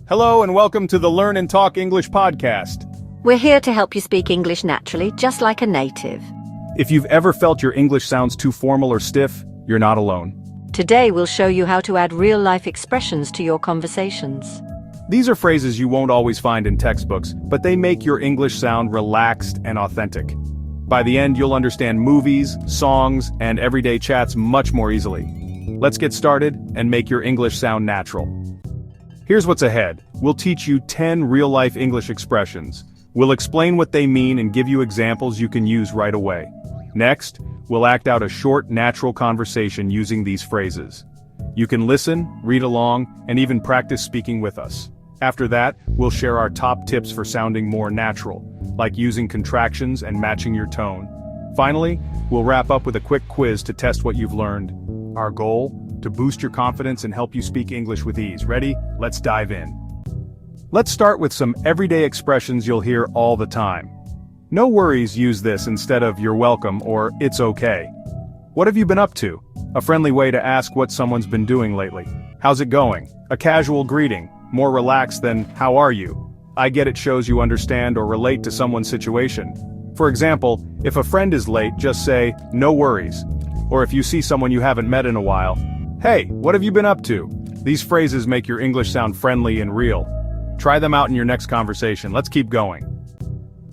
Hello and welcome to the Learn and Talk English podcast. We're here to help you speak English naturally, just like a native. If you've ever felt your English sounds too formal or stiff, you're not alone. Today we'll show you how to add real-life expressions to your conversations. These are phrases you won't always find in textbooks, but they make your English sound relaxed and authentic. By the end, you'll understand movies, songs, and everyday chats much more easily. Let's get started and make your English sound natural. Here's what's ahead. We'll teach you 10 real-life English expressions. We'll explain what they mean and give you examples you can use right away. Next, we'll act out a short, natural conversation using these phrases. You can listen, read along, and even practice speaking with us. After that, we'll share our top tips for sounding more natural, like using contractions and matching your tone. Finally, we'll wrap up with a quick quiz to test what you've learned. Our goal? To boost your confidence and help you speak English with ease. Ready? Let's dive in. Let's start with some everyday expressions you'll hear all the time. No worries, use this instead of you're welcome or it's okay. What have you been up to? A friendly way to ask what someone's been doing lately. How's it going? A casual greeting, more relaxed than how are you? I get it shows you understand or relate to someone's situation. For example, if a friend is late, just say, no worries. Or if you see someone you haven't met in a while, hey, what have you been up to? These phrases make your English sound friendly and real. Try them out in your next conversation. Let's keep going.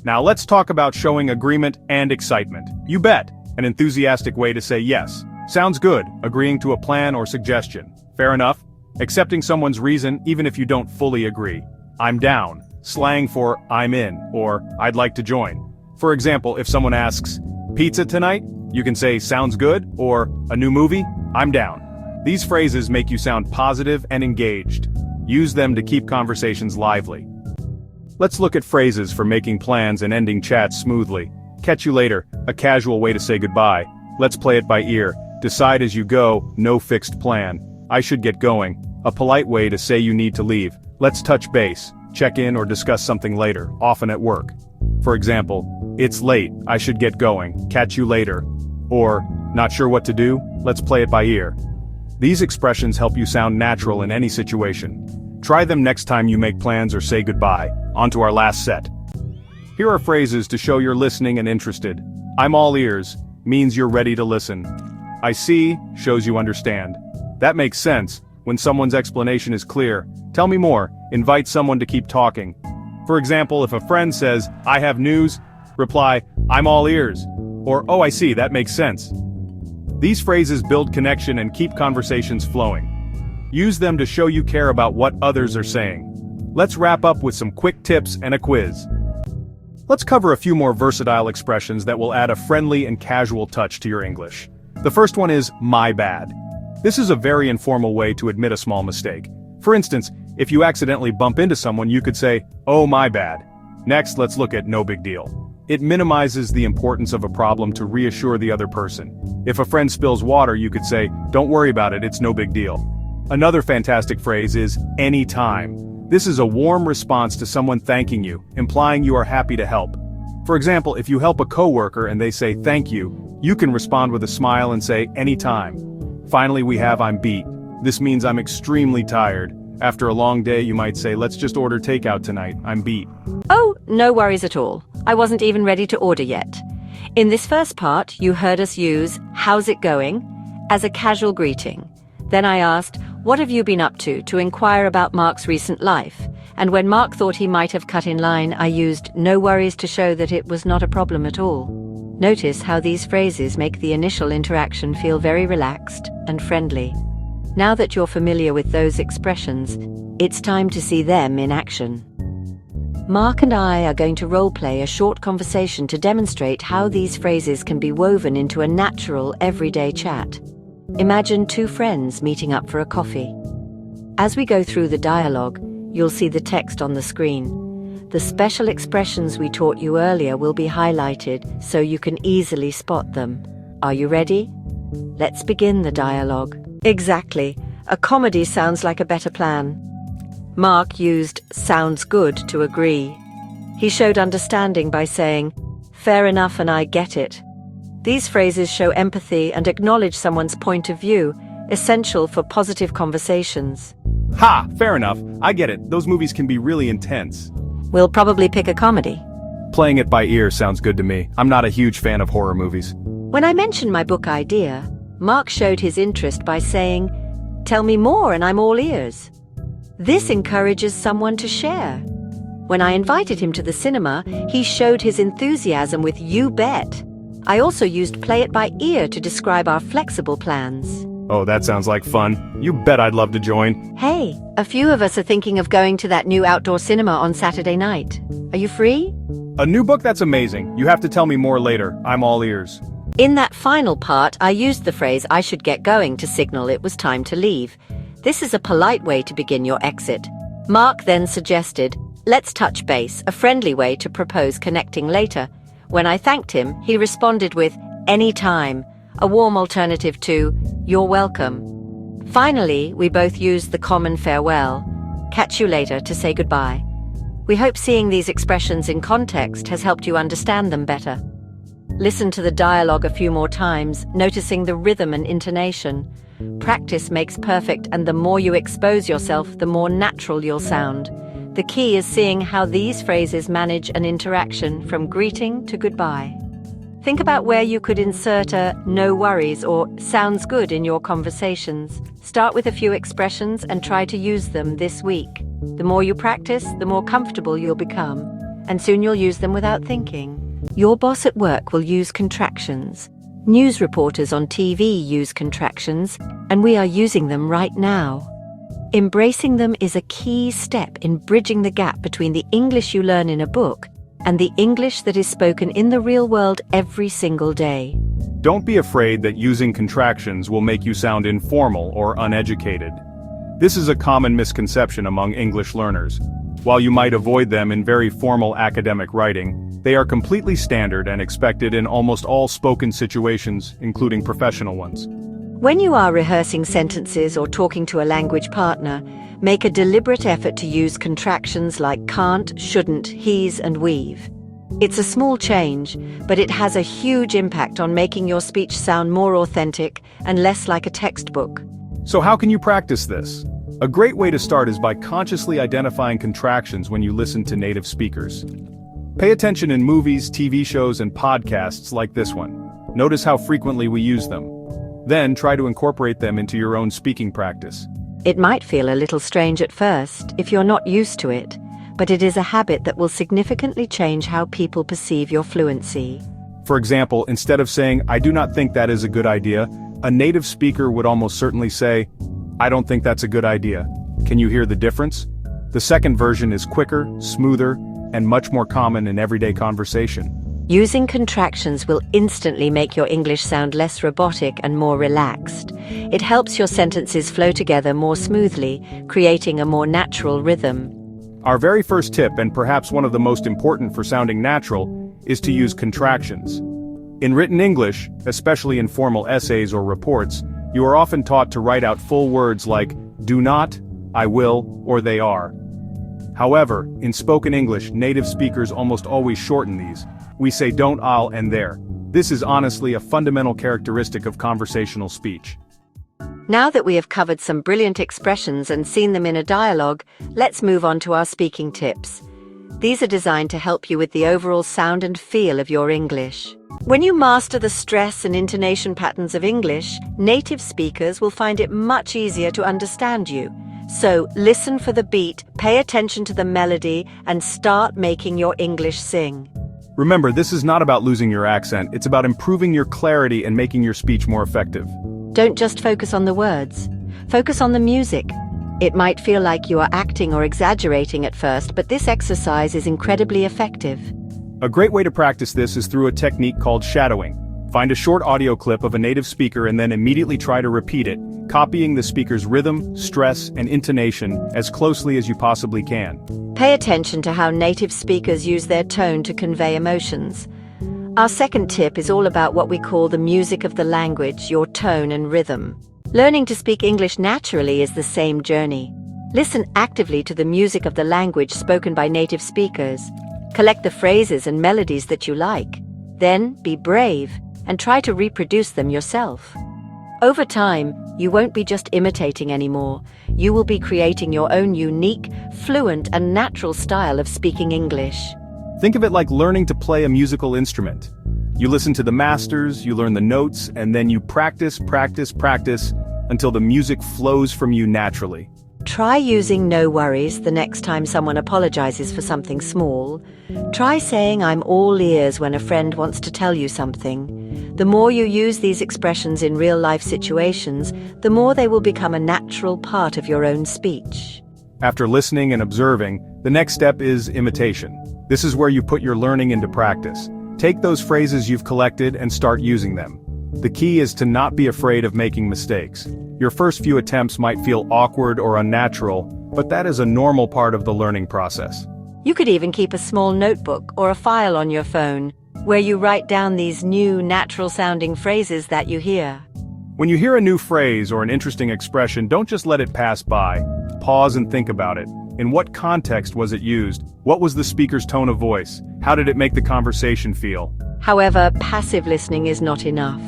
Now let's talk about showing agreement and excitement. You bet, an enthusiastic way to say yes. Sounds good, agreeing to a plan or suggestion. Fair enough. Accepting someone's reason even if you don't fully agree. I'm down, slang for I'm in, or I'd like to join. For example, if someone asks, pizza tonight? You can say sounds good, or a new movie? I'm down. These phrases make you sound positive and engaged. Use them to keep conversations lively. Let's look at phrases for making plans and ending chats smoothly. Catch you later, a casual way to say goodbye. Let's play it by ear. Decide as you go, no fixed plan. I should get going, a polite way to say you need to leave. Let's touch base, check in or discuss something later, often at work. For example, it's late, I should get going, catch you later. Or, not sure what to do? Let's play it by ear. These expressions help you sound natural in any situation. Try them next time you make plans or say goodbye. On to our last set. Here are phrases to show you're listening and interested. I'm all ears means you're ready to listen. I see shows you understand. That makes sense when someone's explanation is clear. Tell me more, invite someone to keep talking. For example, if a friend says, I have news, reply, I'm all ears. Or, oh I see, that makes sense. These phrases build connection and keep conversations flowing. Use them to show you care about what others are saying. Let's wrap up with some quick tips and a quiz. Let's cover a few more versatile expressions that will add a friendly and casual touch to your English. The first one is, my bad. This is a very informal way to admit a small mistake. For instance, if you accidentally bump into someone, you could say, oh my bad. Next, let's look at no big deal. It minimizes the importance of a problem to reassure the other person. If a friend spills water, you could say, don't worry about it, it's no big deal. Another fantastic phrase is, anytime. This is a warm response to someone thanking you, implying you are happy to help. For example, if you help a coworker and they say thank you, you can respond with a smile and say, anytime. Finally, we have I'm beat. This means I'm extremely tired. After a long day, you might say, let's just order takeout tonight, I'm beat. Oh, no worries at all. I wasn't even ready to order yet. In this first part, you heard us use how's it going as a casual greeting. Then I asked, what have you been up to inquire about Mark's recent life. And when Mark thought he might have cut in line, I used no worries to show that it was not a problem at all. Notice how these phrases make the initial interaction feel very relaxed and friendly. Now that you're familiar with those expressions, it's time to see them in action. Mark and I are going to role-play a short conversation to demonstrate how these phrases can be woven into a natural, everyday chat. Imagine two friends meeting up for a coffee. As we go through the dialogue, you'll see the text on the screen. The special expressions we taught you earlier will be highlighted so you can easily spot them. Are you ready? Let's begin the dialogue. Exactly. A comedy sounds like a better plan. Mark used sounds good to agree. He showed understanding by saying, fair enough and I get it. These phrases show empathy and acknowledge someone's point of view, essential for positive conversations. Ha! Fair enough. I get it. Those movies can be really intense. We'll probably pick a comedy. Playing it by ear sounds good to me. I'm not a huge fan of horror movies. When I mentioned my book idea, Mark showed his interest by saying, "Tell me more and I'm all ears." This encourages someone to share. When I invited him to the cinema, he showed his enthusiasm with "You bet." I also used play it by ear to describe our flexible plans. Oh, that sounds like fun. You bet I'd love to join. Hey, a few of us are thinking of going to that new outdoor cinema on Saturday night. Are you free? A new book? That's amazing. You have to tell me more later. I'm all ears. In that final part, I used the phrase "I should get going" to signal it was time to leave. This is a polite way to begin your exit. Mark then suggested, "Let's touch base," a friendly way to propose connecting later. When I thanked him, he responded with "Any time," a warm alternative to "You're welcome." Finally, we both used the common farewell, "Catch you later," to say goodbye. We hope seeing these expressions in context has helped you understand them better. Listen to the dialogue a few more times, noticing the rhythm and intonation. Practice makes perfect, and the more you expose yourself, the more natural you'll sound. The key is seeing how these phrases manage an interaction from greeting to goodbye. Think about where you could insert a "no worries" or "sounds good" in your conversations. Start with a few expressions and try to use them this week. The more you practice, the more comfortable you'll become, and soon you'll use them without thinking. Your boss at work will use contractions. News reporters on TV use contractions, and we are using them right now. Embracing them is a key step in bridging the gap between the English you learn in a book and the English that is spoken in the real world every single day. Don't be afraid that using contractions will make you sound informal or uneducated. This is a common misconception among English learners. While you might avoid them in very formal academic writing, they are completely standard and expected in almost all spoken situations, including professional ones. When you are rehearsing sentences or talking to a language partner, make a deliberate effort to use contractions like can't, shouldn't, he's, and we've. It's a small change, but it has a huge impact on making your speech sound more authentic and less like a textbook. So how can you practice this? A great way to start is by consciously identifying contractions when you listen to native speakers. Pay attention in movies, TV shows, and podcasts like this one. Notice how frequently we use them. Then try to incorporate them into your own speaking practice. It might feel a little strange at first if you're not used to it, but it is a habit that will significantly change how people perceive your fluency. For example, instead of saying, "I do not think that is a good idea," a native speaker would almost certainly say, "I don't think that's a good idea." Can you hear the difference? The second version is quicker, smoother, and much more common in everyday conversation. Using contractions will instantly make your English sound less robotic and more relaxed. It helps your sentences flow together more smoothly, creating a more natural rhythm. Our very first tip, and perhaps one of the most important for sounding natural, is to use contractions. In written English, especially in formal essays or reports, you are often taught to write out full words like "do not," "I will," or "they are." However, in spoken English, native speakers almost always shorten these. We say "don't," "I'll," and "there." This is honestly a fundamental characteristic of conversational speech. Now that we have covered some brilliant expressions and seen them in a dialogue, let's move on to our speaking tips. These are designed to help you with the overall sound and feel of your English. When you master the stress and intonation patterns of English, native speakers will find it much easier to understand you. So listen for the beat, pay attention to the melody, and start making your English sing. Remember, this is not about losing your accent, it's about improving your clarity and making your speech more effective. Don't just focus on the words. Focus on the music. It might feel like you are acting or exaggerating at first, but this exercise is incredibly effective. A great way to practice this is through a technique called shadowing. Find a short audio clip of a native speaker and then immediately try to repeat it, copying the speaker's rhythm, stress, and intonation as closely as you possibly can. Pay attention to how native speakers use their tone to convey emotions. Our second tip is all about what we call the music of the language, your tone and rhythm. Learning to speak English naturally is the same journey. Listen actively to the music of the language spoken by native speakers. Collect the phrases and melodies that you like. Then be brave and try to reproduce them yourself. Over time, you won't be just imitating anymore. You will be creating your own unique, fluent, and natural style of speaking English. Think of it like learning to play a musical instrument. You listen to the masters, you learn the notes, and then you practice until the music flows from you naturally. Try using no worries the next time someone apologizes for something small. Try saying I'm all ears when a friend wants to tell you something. The more you use these expressions in real-life situations, the more they will become a natural part of your own speech. After listening and observing, the next step is imitation. This is where you put your learning into practice. Take those phrases you've collected and start using them. The key is to not be afraid of making mistakes. Your first few attempts might feel awkward or unnatural, but that is a normal part of the learning process. You could even keep a small notebook or a file on your phone where you write down these new, natural-sounding phrases that you hear. When you hear a new phrase or an interesting expression, don't just let it pass by. Pause and think about it. In what context was it used? What was the speaker's tone of voice? How did it make the conversation feel? However, passive listening is not enough.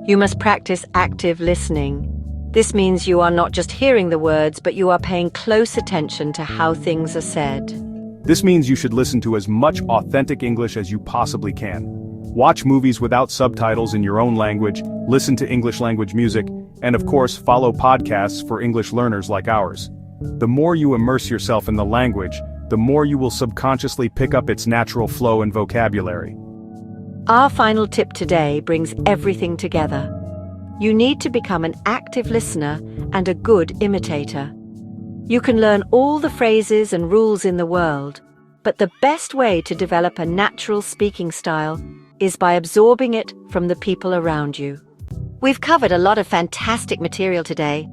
You must practice active listening. This means you are not just hearing the words, but you are paying close attention to how things are said. This means you should listen to as much authentic English as you possibly can. Watch movies without subtitles in your own language, listen to English language music, and of course, follow podcasts for English learners like ours. The more you immerse yourself in the language, the more you will subconsciously pick up its natural flow and vocabulary. Our final tip today brings everything together. You need to become an active listener and a good imitator. You can learn all the phrases and rules in the world, but the best way to develop a natural speaking style is by absorbing it from the people around you. We've covered a lot of fantastic material today.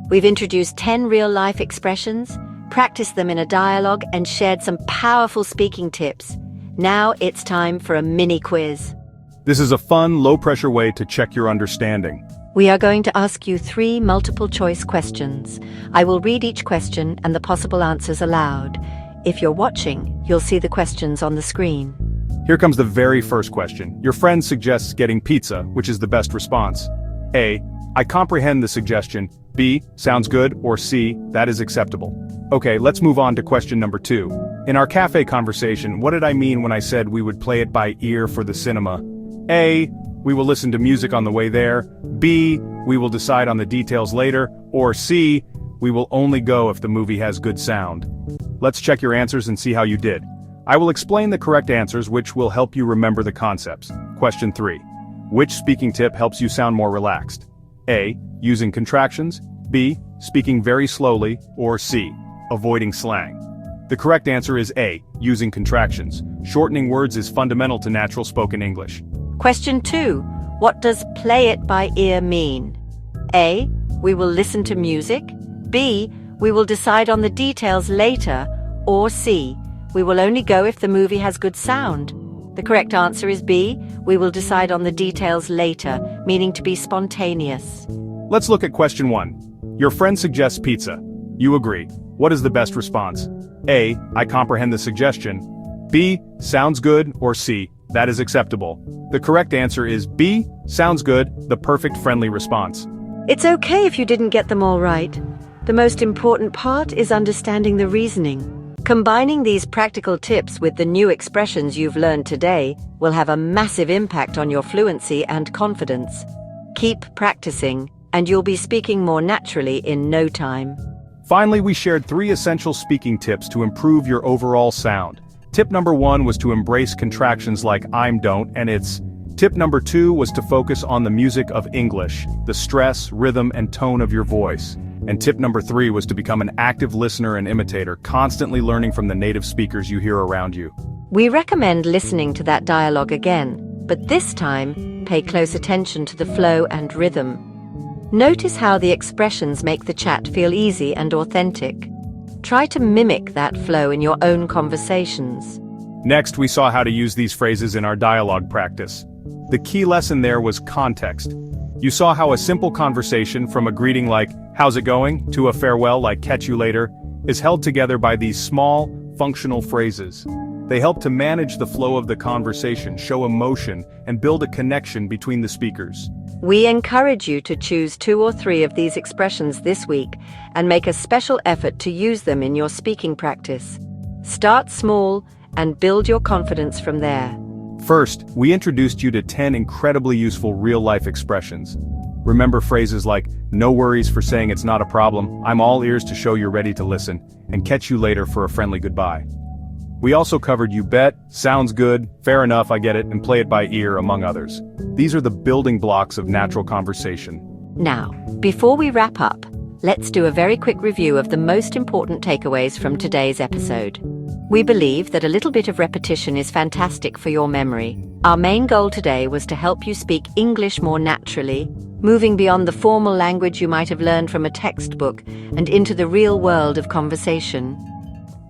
We've introduced 10 real-life expressions, practiced them in a dialogue, and shared some powerful speaking tips. Now it's time for a mini quiz. This is a fun, low-pressure way to check your understanding. We are going to ask you 3 multiple-choice questions. I will read each question and the possible answers aloud. If you're watching, you'll see the questions on the screen. Here comes the very first question. Your friend suggests getting pizza, which is the best response? A. I comprehend the suggestion. B. Sounds good. Or C. That is acceptable. Okay, let's move on to question number 2. In our cafe conversation, what did I mean when I said we would play it by ear for the cinema? A. We will listen to music on the way there. B. We will decide on the details later. Or C. We will only go if the movie has good sound. Let's check your answers and see how you did. I will explain the correct answers, which will help you remember the concepts. Question 3. Which speaking tip helps you sound more relaxed? A. Using contractions. B. Speaking very slowly. Or C. Avoiding slang. The correct answer is A. Using contractions. Shortening words is fundamental to natural spoken English. Question 2. What does play it by ear mean? A. We will listen to music. B. We will decide on the details later. Or C. We will only go if the movie has good sound. The correct answer is B. We will decide on the details later, meaning to be spontaneous. Let's look at question 1. Your friend suggests pizza. You agree. What is the best response? A. I comprehend the suggestion. B. Sounds good. Or C. That is acceptable. The correct answer is B. Sounds good, the perfect friendly response. It's okay if you didn't get them all right. The most important part is understanding the reasoning. Combining these practical tips with the new expressions you've learned today will have a massive impact on your fluency and confidence. Keep practicing, and you'll be speaking more naturally in no time. Finally, we shared 3 essential speaking tips to improve your overall sound. Tip number 1 was to embrace contractions like I'm, don't, and it's. Tip number 2 was to focus on the music of English, the stress, rhythm, and tone of your voice. And tip number 3 was to become an active listener and imitator, constantly learning from the native speakers you hear around you. We recommend listening to that dialogue again, but this time, pay close attention to the flow and rhythm. Notice how the expressions make the chat feel easy and authentic. Try to mimic that flow in your own conversations. Next, we saw how to use these phrases in our dialogue practice. The key lesson there was context. You saw how a simple conversation, from a greeting like, "How's it going?" to a farewell like, "Catch you later," is held together by these small, functional phrases. They help to manage the flow of the conversation, show emotion, and build a connection between the speakers. We encourage you to choose 2 or 3 of these expressions this week and make a special effort to use them in your speaking practice. Start small and build your confidence from there. First, we introduced you to 10 incredibly useful real-life expressions. Remember phrases like, "No worries for saying it's not a problem, I'm all ears to show you're ready to listen, and catch you later for a friendly goodbye." We also covered "you bet," "sounds good," "fair enough, I get it," and "play it by ear," among others. These are the building blocks of natural conversation. Now, before we wrap up, let's do a very quick review of the most important takeaways from today's episode. We believe that a little bit of repetition is fantastic for your memory. Our main goal today was to help you speak English more naturally, moving beyond the formal language you might have learned from a textbook and into the real world of conversation.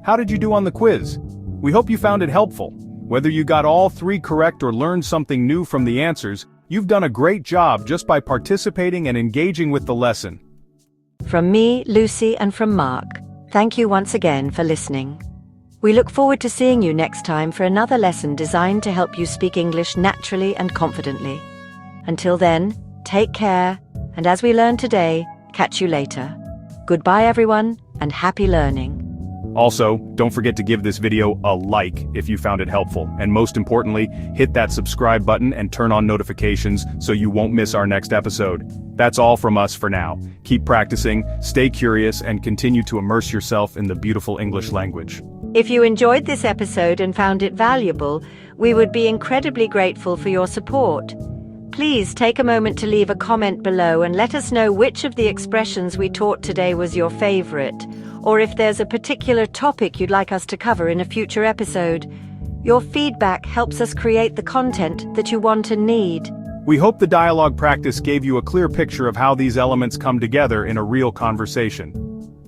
How did you do on the quiz? We hope you found it helpful. Whether you got all 3 correct or learned something new from the answers, you've done a great job just by participating and engaging with the lesson. From me, Lucy, and from Mark, thank you once again for listening. We look forward to seeing you next time for another lesson designed to help you speak English naturally and confidently. Until then, take care, and as we learned today, catch you later. Goodbye everyone, and happy learning. Also, don't forget to give this video a like if you found it helpful, and most importantly, hit that subscribe button and turn on notifications so you won't miss our next episode. That's all from us for now. Keep practicing, stay curious, and continue to immerse yourself in the beautiful English language. If you enjoyed this episode and found it valuable, we would be incredibly grateful for your support. Please take a moment to leave a comment below and let us know which of the expressions we taught today was your favorite, or if there's a particular topic you'd like us to cover in a future episode. Your feedback helps us create the content that you want and need. We hope the dialogue practice gave you a clear picture of how these elements come together in a real conversation.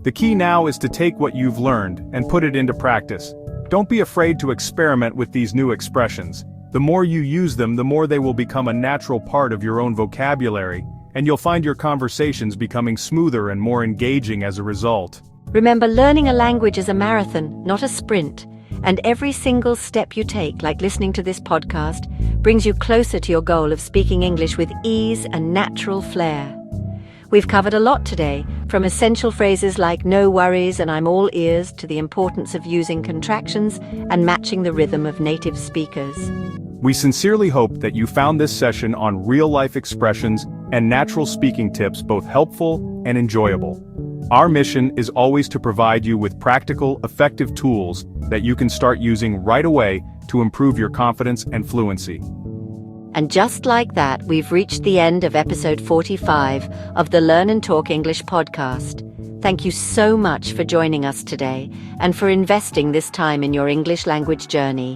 The key now is to take what you've learned and put it into practice. Don't be afraid to experiment with these new expressions. The more you use them, the more they will become a natural part of your own vocabulary, and you'll find your conversations becoming smoother and more engaging as a result. Remember, learning a language is a marathon, not a sprint, and every single step you take, like listening to this podcast, brings you closer to your goal of speaking English with ease and natural flair. We've covered a lot today, from essential phrases like "no worries" and "I'm all ears" to the importance of using contractions and matching the rhythm of native speakers. We sincerely hope that you found this session on real-life expressions and natural speaking tips both helpful and enjoyable. Our mission is always to provide you with practical, effective tools that you can start using right away to improve your confidence and fluency. And just like that, we've reached the end of episode 45 of the Learn and Talk English podcast. Thank you so much for joining us today and for investing this time in your English language journey.